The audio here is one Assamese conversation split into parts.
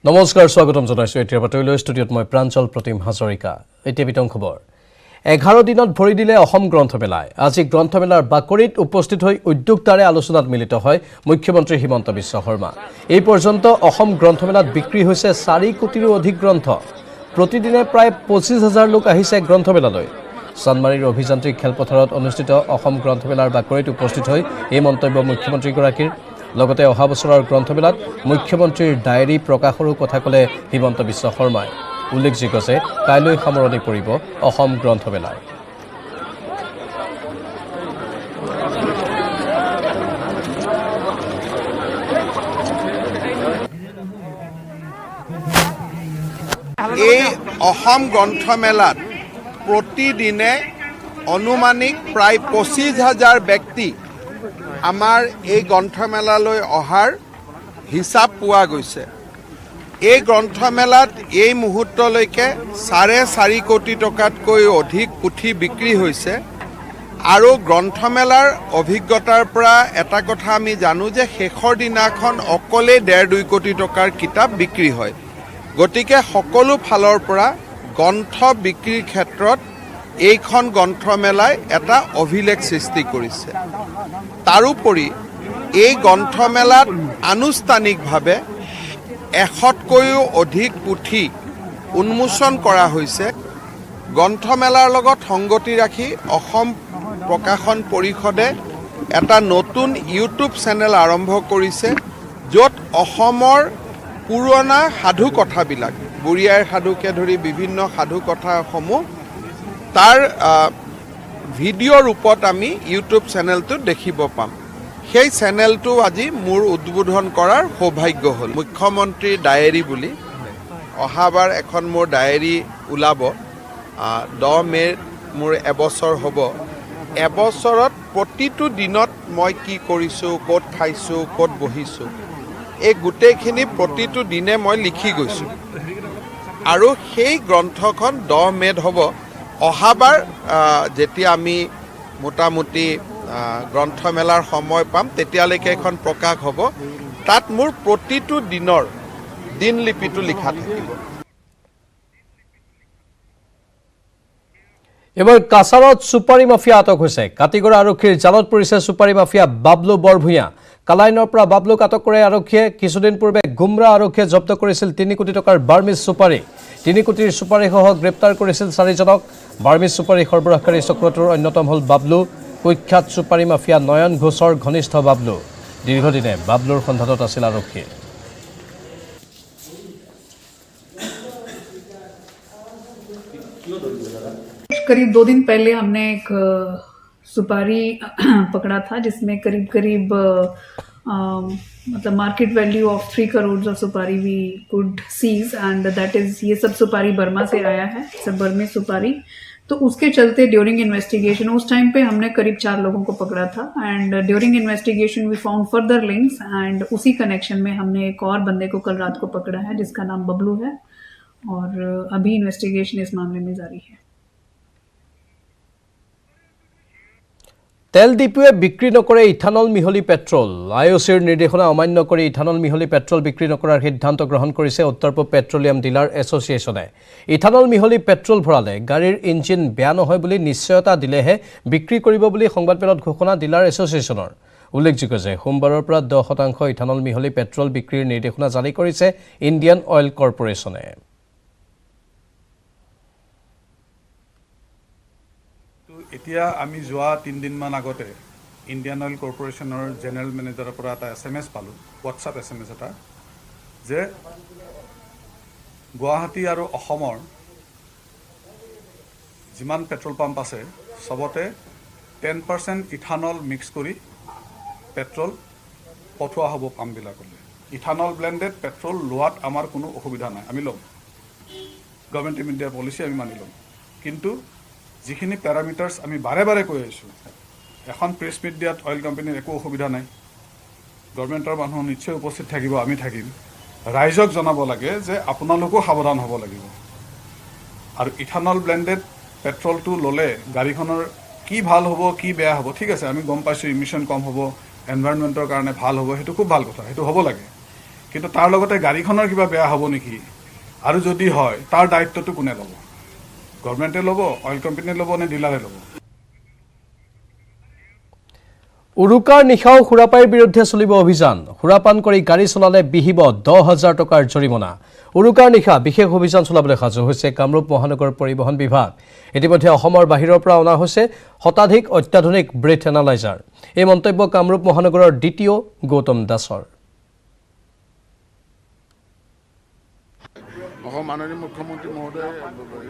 নমস্কাৰ স্বাগতম জনাইছো এতিয়া বাতৰিলৈ ষ্টুডিঅত মই প্ৰাঞ্চল প্ৰতিম হাজৰিকা এতিয়া বিতং খবৰ 11 দিনত ভৰি দিলে অসম গ্ৰন্থমেলাই আজি গ্ৰন্থমেলাৰ বাকৰিত উপস্থিত হৈ উদ্যোক্তাৰে আলোচনাত মিলিত হয় মুখ্যমন্ত্ৰী হিমন্ত বিশ্ব শৰ্মা এই পৰ্যন্ত অসম গ্ৰন্থমেলাত বিক্ৰী হৈছে 4 কোটিৰো অধিক গ্ৰন্থ প্ৰতিদিনে প্ৰায় 25000 লোক আহিছে গ্ৰন্থমেলালৈ সানমাৰীৰ অভিযান্ত্ৰিক খেলপথাৰত অনুষ্ঠিত অসম গ্ৰন্থমেলাৰ বাকৰিত উপস্থিত হৈ এই মন্তব্য মুখ্যমন্ত্ৰীগৰাকীৰ লগতে অহা বছৰৰ গ্ৰন্থমেলাত মুখ্যমন্ত্ৰীৰ ডায়েৰী প্ৰকাশৰো কথা ক'লে হিমন্ত বিশ্ব শৰ্মাই উল্লেখযোগ্য যে কাইলৈ সামৰণি পৰিব অসম গ্ৰন্থমেলাৰ এই অসম গ্ৰন্থমেলাত প্ৰতিদিনে অনুমানিক প্ৰায় 25000 ব্যক্তি আমাৰ এই গ্ৰন্থমেলালৈ অহাৰ হিচাপ পোৱা গৈছে এই গ্ৰন্থমেলাত এই মুহূৰ্তলৈকে 4.5 কোটি টকাতকৈ অধিক পুথি বিক্ৰী হৈছে আৰু গ্ৰন্থমেলাৰ অভিজ্ঞতাৰ পৰা এটা কথা আমি জানো যে শেষৰ দিনাখন অকলে 1.5-2 কোটি টকাৰ কিতাপ বিক্ৰী হয় গতিকে সকলো ফালৰ পৰা গ্ৰন্থ বিক্ৰীৰ ক্ষেত্ৰত এইখন গ্ৰন্থমেলাই এটা অভিলেখ সৃষ্টি কৰিছে তাৰোপৰি এই গ্ৰন্থমেলাত আনুষ্ঠানিকভাৱে 100কৈও অধিক পুথি উন্মোচন কৰা হৈছে গ্ৰন্থমেলাৰ লগত সংগতি ৰাখি অসম প্ৰকাশন পৰিষদে এটা নতুন ইউটিউব চেনেল আৰম্ভ কৰিছে য'ত অসমৰ পুৰণা সাধু কথাবিলাক বুঢ়ী আইৰ সাধুকে ধৰি বিভিন্ন সাধু কথাসমূহ তাৰ ভিডিঅ' ৰূপত আমি ইউটিউব চেনেলটো দেখিব পাম সেই চেনেলটো আজি মোৰ উদ্বোধন কৰাৰ সৌভাগ্য হ'ল মুখ্যমন্ত্ৰীৰ ডায়েৰী বুলি অহাবাৰ এখন মোৰ ডায়েৰী ওলাব 10 মে'ত মোৰ এবছৰ হ'ব এবছৰত প্ৰতিটো দিনত মই কি কৰিছোঁ ক'ত খাইছোঁ ক'ত বহিছোঁ এই গোটেইখিনি প্ৰতিটো দিনে মই লিখি গৈছোঁ আৰু সেই গ্ৰন্থখন 10 মে'ত হ'ব অহাবাৰ যেতিয়া আমি মোটামুটি গ্ৰন্থমেলাৰ সময় পাম তেতিয়ালৈকে এখন প্ৰকাশ হ'ব তাত মোৰ প্ৰতিটো দিনৰ দিনলিপিটো লিখা থাকিব এবাৰ কাছাৰত সুপাৰী মাফিয়া আটক হৈছে কাটিগড়া আৰক্ষীৰ জালত পৰিছে সুপাৰী মাফিয়া বাবলু বৰভূঞা কালাইনৰ পৰা বাবলুক আটক কৰে আৰক্ষীয়ে কিছুদিন পূৰ্বে গুমৰা আৰক্ষীয়ে জব্দ কৰিছিল 3 কোটি টকাৰ বাৰ্মিজ সুপাৰী 3 কোটিৰ সুপাৰীসহ গ্ৰেপ্তাৰ কৰিছিল 4 জনক বাৰ্মিজ সুপাৰী সৰবৰাহকাৰী চক্ৰটোৰ অন্যতম হ'ল বাবলু কুখ্যাত সুপাৰী মাফিয়া নয়ন ঘোষৰ ঘনিষ্ঠ বাবলু দীৰ্ঘদিনে বাবলুৰ সন্ধানত আছিল আৰক্ষী करीब 2 दिन पहले हमने एक सुपारी पकड़ा था जिसमें करीब मतलब market value of 3 crore of supari we could seize and that is ये सब सुपारी बर्मा से आया है सब बर्मी सुपारी तो उसके चलते ड्यूरिंग इन्वेस्टिगेशन उस टाइम पे हमने करीब 4 लोगों को पकड़ा था and during investigation we found further links and उसी कनेक्शन में हमने एक और बंदे को कल रात को पकड़ा है जिसका नाम बबलू है और अभी इन्वेस्टिगेशन इस मामले में जारी है তেল ডিপুৱে বিক্ৰী নকৰে ইথানল মিহলি পেট্ৰল আইওচিৰ নিৰ্দেশনা অমান্য কৰি ইথানল মিহলি পেট্ৰল বিক্ৰী নকৰাৰ সিদ্ধান্ত গ্ৰহণ কৰিছে উত্তৰ পূব পেট্ৰলিয়াম ডিলাৰ এছ'চিয়েশ্যনে ইথানল মিহলি পেট্ৰল ভৰালে গাড়ীৰ ইঞ্জিন বেয়া নহয় বুলি নিশ্চয়তা দিলেহে বিক্ৰী কৰিব বুলি সংবাদমেলত ঘোষণা ডিলাৰ এছ'চিয়েশ্যনৰ উল্লেখযোগ্য যে সোমবাৰৰ পৰা 10% ইথানল মিহলি পেট্ৰল বিক্ৰীৰ নিৰ্দেশনা জাৰি কৰিছে ইণ্ডিয়ান অইল কৰ্পোৰেশ্যনে এতিয়া আমি যোৱা 3 দিনমান আগতে ইণ্ডিয়ান অইল কৰ্পোৰেশ্যনৰ জেনেৰেল মেনেজাৰৰ পৰা এটা SMS পালোঁ হোৱাটছআপ SMS এটা যে গুৱাহাটী আৰু অসমৰ যিমান পেট্ৰল পাম্প আছে সবতে 10% ইথানল মিক্স কৰি পেট্ৰল পঠোৱা হ'ব পাম্পবিলাকলৈ ইথানল ব্লেণ্ডেড পেট্ৰল লোৱাত আমাৰ কোনো অসুবিধা নাই আমি ল'ম গভৰ্ণমেণ্ট অফ ইণ্ডিয়াৰ পলিচি আমি মানি ল'ম কিন্তু যিখিনি প্যাৰামিটাৰ্স আমি বাৰে বাৰে কৈ আছো এখন প্ৰেছ মিট দিয়াত অইল কোম্পানীৰ একো অসুবিধা নাই গভৰ্ণমেণ্টৰ মানুহ নিশ্চয় উপস্থিত থাকিব আমি থাকিম ৰাইজক জনাব লাগে যে আপোনালোকো সাৱধান হ'ব লাগিব আৰু ইথানল ব্লেণ্ডেড পেট্ৰলটো ল'লে গাড়ীখনৰ কি ভাল হ'ব কি বেয়া হ'ব ঠিক আছে আমি গম পাইছো ইমিশন কম হ'ব এনভায়ৰনমেন্টৰ কাৰণে ভাল হ'ব হেতু খুব ভাল কথা হেতু হ'ব লাগে কিন্তু তাৰ লগতে গাড়ীখনৰ কিবা বেয়া হ'ব নেকি আৰু যদি হয় তাৰ দায়িত্বটো কোনে ল'ব গভৰ্ণমেণ্টে ল'ব অইল কোম্পানীয়ে ল'ব নে ডিলাৰে ল'ব উৰুকাৰ নিশাও সুৰাপাইৰ বিৰুদ্ধে চলিব অভিযান সুৰাপান কৰি গাড়ী চলালে বিহিব 10,000 টকাৰ জৰিমনা উৰুকাৰ নিশা বিশেষ অভিযান চলাবলৈ সাজু হৈছে কামৰূপ মহানগৰ পৰিবহণ বিভাগ ইতিমধ্যে অসমৰ বাহিৰৰ পৰা অনা হৈছে শতাধিক অত্যাধুনিক ব্ৰেথ এনালাইজাৰ এই মন্তব্য কামৰূপ মহানগৰৰ দ্বিতীয় গৌতম দাসৰ মাননীয় মুখ্যমন্ত্ৰী মহোদয়ে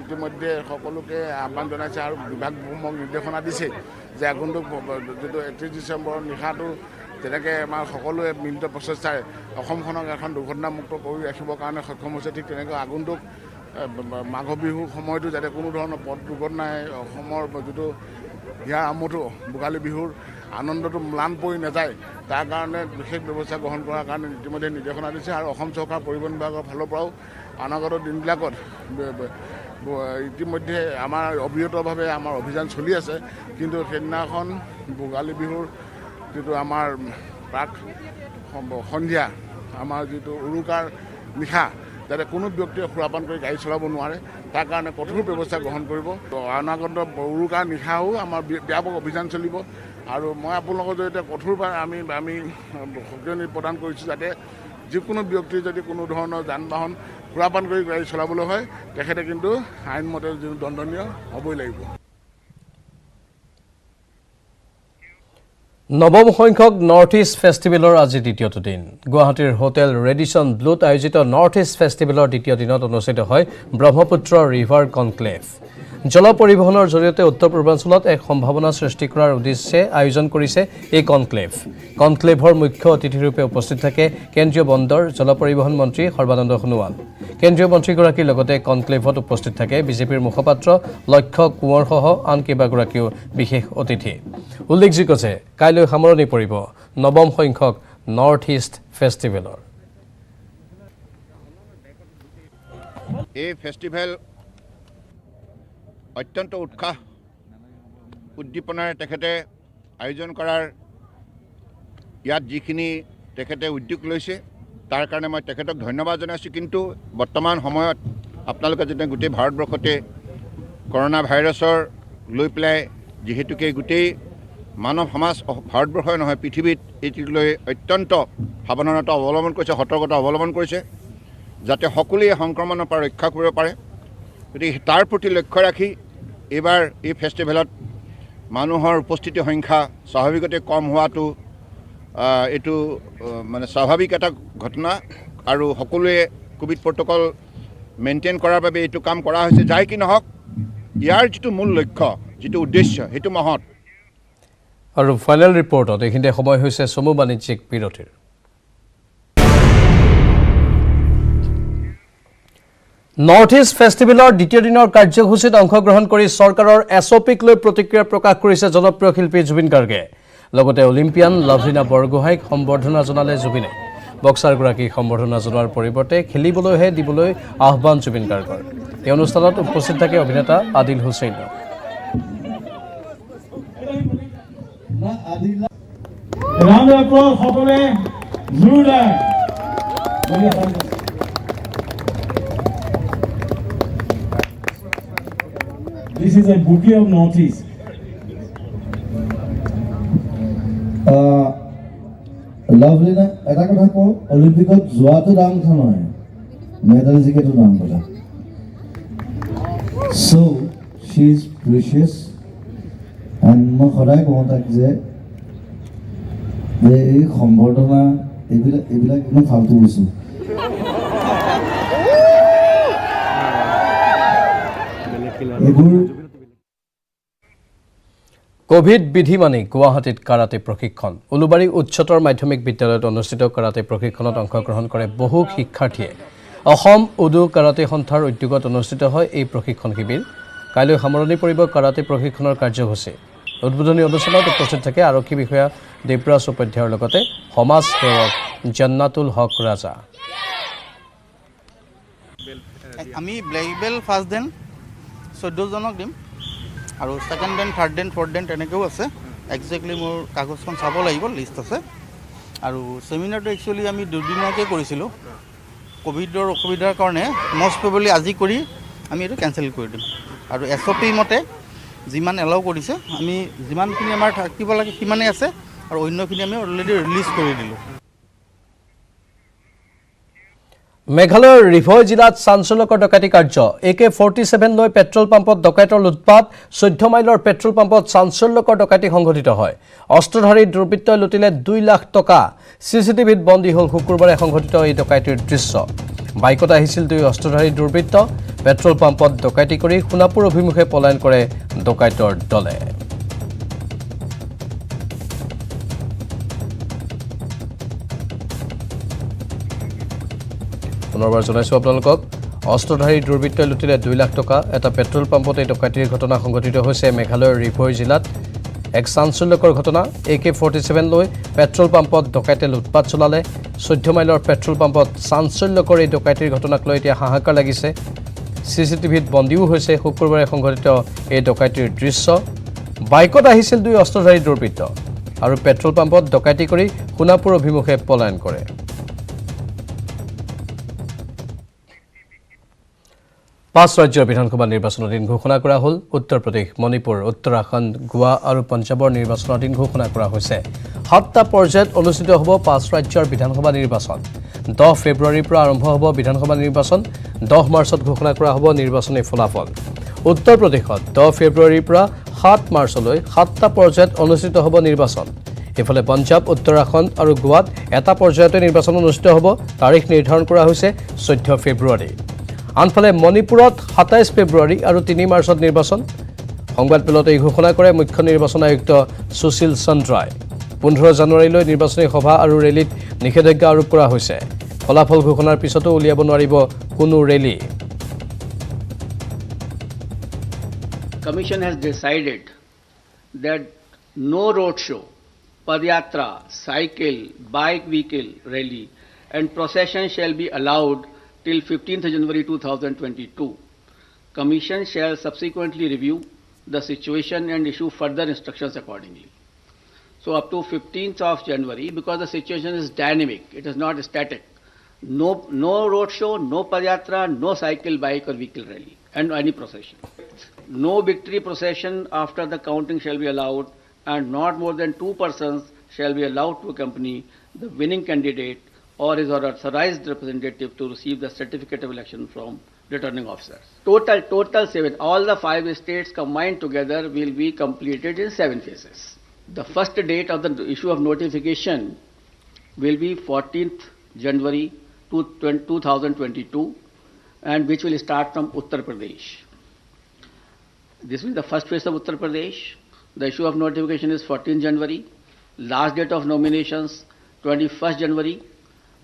ইতিমধ্যে সকলোকে আহ্বান জনাইছে আৰু বিভাগসমূহক নিৰ্দেশনা দিছে যে আগন্তুক যিটো 31 ডিচেম্বৰৰ নিশাটো যেনেকৈ আমাৰ সকলোৱে মিলিত প্ৰচেষ্টাৰে অসমখনক এখন দুৰ্ঘটনামুক্ত কৰি ৰাখিবৰ কাৰণে সক্ষম হৈছে ঠিক তেনেকৈ আগন্তুক মাঘ বিহুৰ সময়তো যাতে কোনো ধৰণৰ পথ দুৰ্ঘটনাই অসমৰ যিটো ইয়াৰ আমঠো ভোগালী বিহুৰ আনন্দটো ম্লান পৰি নাযায় তাৰ কাৰণে বিশেষ ব্যৱস্থা গ্ৰহণ কৰাৰ কাৰণে ইতিমধ্যে নিৰ্দেশনা দিছে আৰু অসম চৰকাৰ পৰিবহণ বিভাগৰ ফালৰ পৰাও অনাগত দিনবিলাকত ইতিমধ্যে আমাৰ অবিৰতভাৱে আমাৰ অভিযান চলি আছে কিন্তু সেইদিনাখন ভোগালী বিহুৰ যিটো আমাৰ প্ৰাক সন্ধিয়া আমাৰ যিটো উৰুকাৰ নিশা যাতে কোনো ব্যক্তিয়ে সুৰাপান কৰি গাড়ী চলাব নোৱাৰে তাৰ কাৰণে কঠোৰ ব্যৱস্থা গ্ৰহণ কৰিব অনাগত উৰুকাৰ নিশাও আমাৰ ব্যাপক অভিযান চলিব আৰু মই আপোনালোকৰ জৰিয়তে কঠোৰভাৱে আমি সক্ৰিয় প্ৰদান কৰিছোঁ যাতে যিকোনো ব্যক্তিৰ যদি কোনো ধৰণৰ যান বাহন সুৰাপান কৰি গাড়ী চলাবলৈ হয় তেখেতে কিন্তু আইনমতে যিটো দণ্ডনীয় হ'বই লাগিব নৱম সংখ্যক নৰ্থ ইষ্ট ফেষ্টিভেলৰ আজি দ্বিতীয়টো দিন গুৱাহাটীৰ হোটেল ৰেডিসন ব্লুত আয়োজিত নৰ্থ ইষ্ট ফেষ্টিভেলৰ দ্বিতীয় দিনত অনুষ্ঠিত হয় ব্ৰহ্মপুত্ৰ ৰিভাৰ কনক্লেভ জল পৰিবহণৰ জৰিয়তে উত্তৰ পূৰ্বাঞ্চলত এক সম্ভাৱনা সৃষ্টি কৰাৰ উদ্দেশ্যে আয়োজন কৰিছে এই কনক্লেভৰ মুখ্য অতিথিৰূপে উপস্থিত থাকে কেন্দ্ৰীয় বন্দৰ জল পৰিবহণ মন্ত্ৰী সৰ্বানন্দ সোণোৱাল কেন্দ্ৰীয় মন্ত্ৰীগৰাকীৰ লগতে কনক্লেভত উপস্থিত থাকে বিজেপিৰ মুখপাত্ৰ লক্ষ্য কোঁৱৰসহ আন কেইবাগৰাকীও বিশেষ অতিথি উল্লেখযোগ্য যে কাইলৈ সামৰণি পৰিব নৱম সংখ্যক নৰ্থ ইষ্ট ফেষ্টিভেলৰ এই ফেষ্টিভেল অত্যন্ত উৎসাহ উদ্দীপনাৰে তেখেতে আয়োজন কৰাৰ ইয়াত যিখিনি তেখেতে উদ্যোগ লৈছে তাৰ কাৰণে মই তেখেতক ধন্যবাদ জনাইছোঁ কিন্তু বৰ্তমান সময়ত আপোনালোকে যেতিয়া গোটেই ভাৰতবৰ্ষতে কৰোনা ভাইৰাছৰ লৈ পেলাই যিহেতুকে গোটেই মানৱ সমাজ ভাৰতবৰ্ষই নহয় পৃথিৱীত এইটোক লৈ অত্যন্ত সাৱধানতা অৱলম্বন কৰিছে সতৰ্কতা অৱলম্বন কৰিছে যাতে সকলোৱে সংক্ৰমণৰ পৰা ৰক্ষা কৰিব পাৰে গতিকে তাৰ প্ৰতি লক্ষ্য ৰাখি এইবাৰ এই ফেষ্টিভেলত মানুহৰ উপস্থিতি সংখ্যা স্বাভাৱিকতে কম হোৱাটো এইটো মানে স্বাভাৱিক এটা ঘটনা আৰু সকলোৱে কোভিড প্ৰট'কল মেইনটেইন কৰাৰ বাবে এইটো কাম কৰা হৈছে যাই কি নহওক ইয়াৰ যিটো মূল লক্ষ্য যিটো উদ্দেশ্য সেইটো মহৎ আৰু ফাইনেল ৰিপৰ্টত এইখিনিতে সময় হৈছে চমু বাণিজ্যিক বিৰতিৰ নৰ্থ ইষ্ট ফেষ্টিভেলৰ দ্বিতীয় দিনৰ কাৰ্যসূচীত অংশগ্ৰহণ কৰি চৰকাৰৰ এছঅপিক লৈ প্ৰতিক্ৰিয়া প্ৰকাশ কৰিছে জনপ্ৰিয় শিল্পী জুবিন গাৰ্গে লগতে অলিম্পিয়ান লাভলীনা বৰগোহাঁইক সম্বৰ্ধনা জনালে জুবিনে বক্সাৰগৰাকীক সম্বৰ্ধনা জনোৱাৰ পৰিৱৰ্তে খেলিবলৈহে দিবলৈ আহ্বান জুবিন গাৰ্গৰ এই অনুষ্ঠানত উপস্থিত থাকে অভিনেতা Adil Hussain Round of applause সকলে জোৰদাৰ This is a bouquet of Northeast. Lovlina এটা কথা কওঁ অলিম্পিকত যোৱাটো ডাঙৰ কথা নহয় মেডেল জিকাটো ডাঙৰ কথা So she is precious and মই সদায় কওঁ তাক যে এই সম্বৰ্ধনা এইবিলাক একদম ফাল্টু বস্তু কোভিড বিধি মানি গুৱাহাটীত কাৰাটে প্ৰশিক্ষণ উলুবাৰী উচ্চতৰ মাধ্যমিক বিদ্যালয়ত অনুষ্ঠিত কাৰাটে প্ৰশিক্ষণত অংশগ্ৰহণ কৰে বহু শিক্ষাৰ্থীয়ে অসম উদু কাৰাটে সন্থাৰ উদ্যোগত অনুষ্ঠিত হয় এই প্ৰশিক্ষণ শিবিৰ কাইলৈ সামৰণি পৰিব কাৰাটে প্ৰশিক্ষণৰ কাৰ্যসূচী উদ্বোধনী অনুষ্ঠানত উপস্থিত থাকে আৰক্ষী বিষয়া দেৱৰাজ উপাধ্যায়ৰ লগতে সমাজ সেৱক জান্নাতুল হক ৰাজা আমি ব্লেক বেল্ট ফাৰ্ষ্ট দেন 14 জনক দিম আৰু second then third then fourth then তেনেকেও আছে একজেক্টলি মোৰ কাগজখন চাব লাগিব লিষ্ট আছে আৰু ছেমিনাৰটো একচুৱেলি আমি দুদিনীয়াকৈ কৰিছিলোঁ ক'ভিডৰ অসুবিধাৰ কাৰণে মষ্ট প্ৰবেবলি আজি কৰি আমি এইটো কেঞ্চেল কৰি দিম আৰু SOP মতে যিমান এলাউ কৰিছে আমি যিমানখিনি আমাৰ থাকিব লাগে সিমানেই আছে আৰু অন্যখিনি আমি অলৰেডি ৰিলিজ কৰি দিলোঁ মেঘালয়ৰ ৰিভয় জিলাত চাঞ্চল্যকৰ ডকাইতি কাৰ্য AK-47 লৈ পেট্ৰল পাম্পত ডকাইতৰ লুটপাট 14 মাইলৰ পেট্ৰল পাম্পত চাঞ্চল্যকৰ ডকাইতি সংঘটিত হয় অস্ত্ৰধাৰী দুৰ্বৃত্তই লুটিলে 2 লাখ টকা CCTVত বন্দী হ'ল শুকুৰবাৰে সংঘটিত এই ডকাইতিৰ দৃশ্য বাইকত আহিছিল 2 অস্ত্ৰধাৰী দুৰ্বৃত্ত পেট্ৰল পাম্পত ডকাইতি কৰি সোণাপুৰ অভিমুখে পলায়ন কৰে ডকাইতৰ দলে পুনৰবাৰ জনাইছোঁ আপোনালোকক অস্ত্ৰধাৰী দুৰ্বৃত্তই লুটিলে 2 লাখ টকা এটা পেট্ৰল পাম্পত এই ডকাইতিৰ ঘটনা সংঘটিত হৈছে মেঘালয়ৰ ৰিভয় জিলাত এক চাঞ্চল্যকৰ ঘটনা AK-47 লৈ পেট্ৰল পাম্পত ডকাইতে লুটপাট চলালে 14 মাইলৰ পেট্ৰল পাম্পত চাঞ্চল্যকৰ এই ডকাইতিৰ ঘটনাক লৈ এতিয়া হাহাকাৰ লাগিছে CCTVত বন্দীও হৈছে শুকুৰবাৰে সংঘটিত এই ডকাইতিৰ দৃশ্য বাইকত আহিছিল 2 অস্ত্ৰধাৰী দুৰ্বৃত্ত আৰু পেট্ৰল পাম্পত ডকাইতি কৰি সোণাপুৰ অভিমুখে পলায়ন কৰে 5 ৰাজ্যৰ বিধানসভা নিৰ্বাচনৰ দিন ঘোষণা কৰা হ'ল উত্তৰ প্ৰদেশ মণিপুৰ উত্তৰাখণ্ড গোৱা আৰু পঞ্জাবৰ নিৰ্বাচনৰ দিন ঘোষণা কৰা হৈছে 7টা পৰ্যায়ত অনুষ্ঠিত হ'ব 5 ৰাজ্যৰ বিধানসভা নিৰ্বাচন 10 ফেব্ৰুৱাৰীৰ পৰা আৰম্ভ হ'ব বিধানসভা নিৰ্বাচন 10 মাৰ্চত ঘোষণা কৰা হ'ব নিৰ্বাচনী ফলাফল উত্তৰ প্ৰদেশত 10 ফেব্ৰুৱাৰীৰ পৰা 7 মাৰ্চলৈ 7টা পৰ্যায়ত অনুষ্ঠিত হ'ব নিৰ্বাচন এফালে পঞ্জাব উত্তৰাখণ্ড আৰু গোৱাত এটা পৰ্যায়তে নিৰ্বাচন অনুষ্ঠিত হ'ব তাৰিখ নিৰ্ধাৰণ কৰা হৈছে 14 ফেব্ৰুৱাৰী আনফালে মণিপুৰত 27 ফেব্ৰুৱাৰী আৰু 3 মাৰ্চত নিৰ্বাচন সংবাদমেলত এই ঘোষণা কৰে মুখ্য নিৰ্বাচন আয়ুক্ত সুশীল চন্দ্ৰাই 15 জানুৱাৰীলৈ নিৰ্বাচনী সভা আৰু ৰেলীত নিষেধাজ্ঞা আৰোপ কৰা হৈছে ফলাফল ঘোষণাৰ পিছতো উলিয়াব নোৱাৰিব কোনো rally Commission has decided that no road show, padayatra, cycle, bike vehicle rally and procession shall be allowed till 15th January 2022. Commission shall subsequently review the situation and issue further instructions accordingly. So up to 15th of January, because the situation is dynamic, it is not static. No road show, no padayatra, no cycle, bike or vehicle rally and any procession. No victory procession after the counting shall be allowed and not more than 2 persons shall be allowed to accompany the winning candidate or his or authorized representative to receive the certificate of election from returning officers. Total 7. All the 5 states combined together will be completed in 7 phases. The first date of the issue of notification will be 14th January 2022 and which will start from Uttar Pradesh. This will be the first phase of Uttar Pradesh. The issue of notification is 14th January. Last date of nominations 21st January.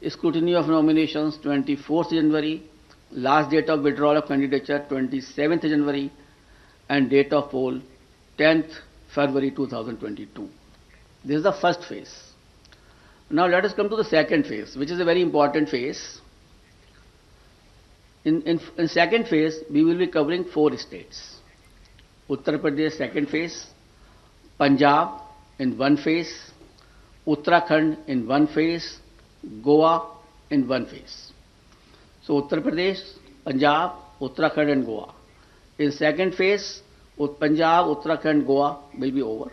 Scrutiny of nominations 24th January. Last date of withdrawal of candidature 27th January. And date of poll 10th February 2022. This is the first phase. Now let us come to the second phase, which is a very important phase. In second phase, we will be covering 4 states. Uttar Pradesh second phase, Punjab in 1 phase, Uttarakhand in 1 phase, Goa in 1 phase. So Uttar Pradesh, Punjab, Uttarakhand and Goa. In second phase, Punjab, Uttarakhand, Goa will be over.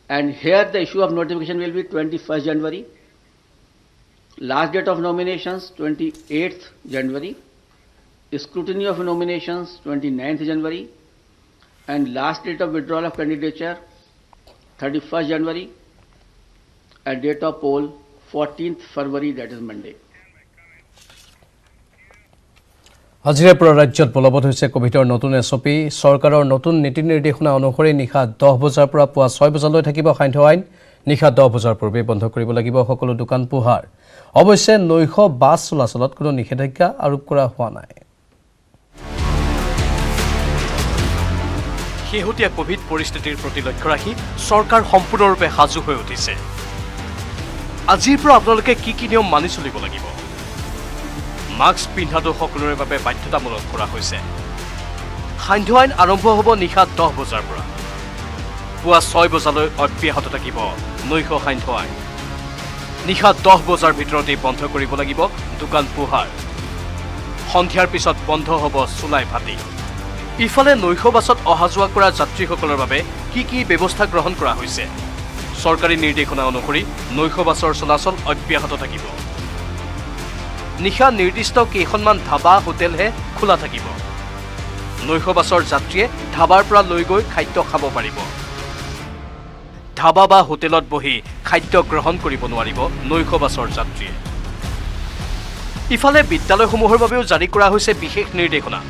And here the issue of notification will be 21st January. Last date of nominations 28th January. Scrutiny of nominations 29th January. And last date of withdrawal of candidature 31st January. And date of poll 14th February, that is Monday. আজিৰে পৰা ৰাজ্যত বলবৎ হৈছে কোভিডৰ নতুন SOP চৰকাৰৰ নতুন নীতি নিৰ্দেশনা অনুসৰি নিশা 10 বজাৰ পৰা পুৱা 6 বজালৈ থাকিব সান্ধ্য আইন নিশা 10 বজাৰ পূৰ্বে বন্ধ কৰিব লাগিব সকলো দোকান পোহাৰ অৱশ্যে নৈশ বাছ চলাচলত কোনো নিষেধাজ্ঞা আৰোপ কৰা হোৱা নাই শেহতীয়া কোভিড পৰিস্থিতিৰ প্ৰতি লক্ষ্য ৰাখি চৰকাৰ সম্পূৰ্ণৰূপে সাজু হৈ উঠিছে আজিৰ পৰা আপোনালোকে কি নিয়ম মানি চলিব লাগিব মাস্ক পিন্ধাটো সকলোৰে বাবে বাধ্যতামূলক কৰা হৈছে সান্ধ্য আইন আৰম্ভ হ'ব নিশা 10 বজাৰ পৰা পুৱা 6 বজালৈ অব্যাহত থাকিব নৈশ সান্ধ্য আইন নিশা 10 বজাৰ ভিতৰতেই বন্ধ কৰিব লাগিব দোকান পোহাৰ সন্ধিয়াৰ পিছত বন্ধ হ'ব চুলাই ভাতি ইফালে নৈশ বাছত অহা যোৱা কৰা যাত্ৰীসকলৰ বাবে কি ব্যৱস্থা গ্ৰহণ কৰা হৈছে চৰকাৰী নিৰ্দেশনা অনুসৰি নৈশ বাছৰ চলাচল অব্যাহত থাকিব নিশা নিৰ্দিষ্ট কেইখনমান ধাবা হোটেলহে খোলা থাকিব নৈশ বাছৰ যাত্ৰীয়ে ধাবাৰ পৰা লৈ গৈ খাদ্য খাব পাৰিব ধাবা বা হোটেলত বহি খাদ্য গ্ৰহণ কৰিব নোৱাৰিব নৈশ বাছৰ যাত্ৰীয়ে ইফালে বিদ্যালয়সমূহৰ বাবেও জাৰি কৰা হৈছে বিশেষ নিৰ্দেশনা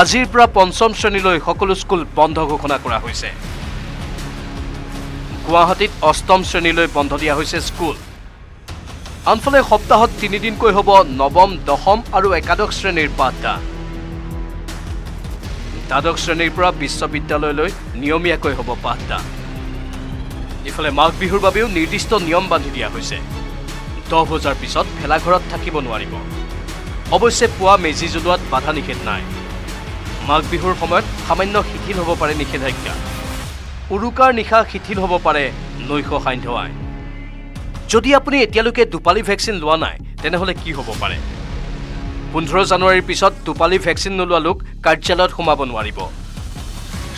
আজিৰ পৰা পঞ্চম শ্ৰেণীলৈ সকলো স্কুল বন্ধ ঘোষণা কৰা হৈছে গুৱাহাটীত অষ্টম শ্ৰেণীলৈ বন্ধ দিয়া হৈছে স্কুল আনফালে সপ্তাহত 3 দিনকৈ হ'ব নৱম দশম আৰু একাদশ শ্ৰেণীৰ পাঠদান দ্বাদশ শ্ৰেণীৰ পৰা বিশ্ববিদ্যালয়লৈ নিয়মীয়াকৈ হ'ব পাঠদান ইফালে মাঘ বিহুৰ বাবেও নিৰ্দিষ্ট নিয়ম বান্ধি দিয়া হৈছে 10 বজাৰ পিছত ভেলাঘৰত থাকিব নোৱাৰিব অৱশ্যে পুৱা মেজি জ্বলোৱাত বাধা নিষেধ নাই মাঘ বিহুৰ সময়ত সামান্য শিথিল হ'ব পাৰে নিষেধাজ্ঞা উৰুকাৰ নিশা শিথিল হ'ব পাৰে নৈশ সান্ধ্য আইন যদি আপুনি এতিয়ালৈকে দুপালি ভেকচিন লোৱা নাই তেনেহ'লে কি হ'ব পাৰে 15 জানুৱাৰীৰ পিছত দুপালি ভেকচিন নোলোৱা লোক কাৰ্যালয়ত সোমাব নোৱাৰিব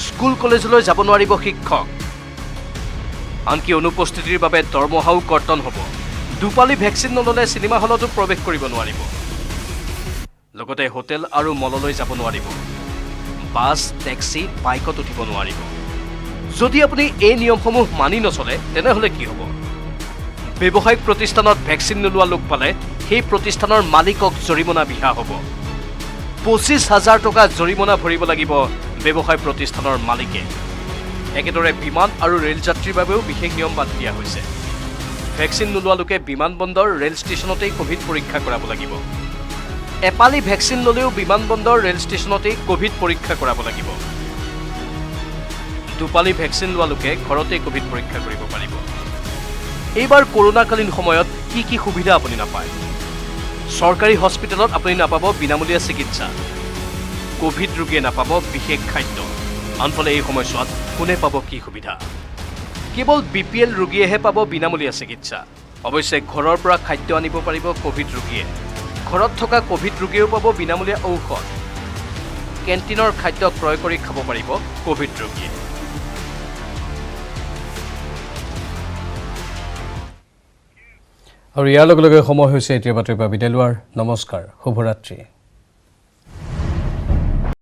স্কুল কলেজলৈ যাব নোৱাৰিব শিক্ষক আনকি অনুপস্থিতিৰ বাবে দৰমহাও কৰ্তন হ'ব দুপালি ভেকচিন নল'লে চিনেমা হলতো প্ৰৱেশ কৰিব নোৱাৰিব লগতে হোটেল আৰু মললৈ যাব নোৱাৰিব বাছ টেক্সি বাইকত উঠিব নোৱাৰিব যদি আপুনি এই নিয়মসমূহ মানি নচলে তেনেহ'লে কি হ'ব ব্যৱসায়িক প্ৰতিষ্ঠানত ভেকচিন নোলোৱা লোক পালে সেই প্ৰতিষ্ঠানৰ মালিকক জৰিমনা বিহা হ'ব 25,000 টকা জৰিমনা ভৰিব লাগিব ব্যৱসায় প্ৰতিষ্ঠানৰ মালিকে একেদৰে বিমান আৰু ৰেল যাত্ৰীৰ বাবেও বিশেষ নিয়ম বান্ধি দিয়া হৈছে ভেকচিন নোলোৱা লোকে বিমানবন্দৰ ৰেল ষ্টেচনতেই কোভিড পৰীক্ষা কৰাব লাগিব এপালি ভেকচিন ল'লেও বিমানবন্দৰ ৰেল ষ্টেচনতেই কোভিড পৰীক্ষা কৰাব লাগিব দুপালি ভেকচিন লোৱা লোকে ঘৰতেই কোভিড পৰীক্ষা কৰিব পাৰিব এইবাৰ কৰোনাকালীন সময়ত কি সুবিধা আপুনি নাপায় চৰকাৰী হস্পিটেলত আপুনি নাপাব বিনামূলীয়া চিকিৎসা কোভিড ৰোগীয়ে নাপাব বিশেষ খাদ্য আনফালে এই সময়ছোৱাত কোনে পাব কি সুবিধা কেৱল BPL ৰোগীয়েহে পাব বিনামূলীয়া চিকিৎসা অৱশ্যে ঘৰৰ পৰা খাদ্য আনিব পাৰিব কোভিড ৰোগীয়ে ঘৰত থকা কোভিড ৰোগীয়েও পাব বিনামূলীয়া ঔষধ কেণ্টিনৰ খাদ্য ক্ৰয় কৰি খাব পাৰিব কোভিড ৰোগীয়ে আৰু ইয়াৰ লগে লগে সময় হৈছে এতিয়া বাতৰিৰ পৰা বিদায় লোৱাৰ নমস্কাৰ শুভৰাত্ৰি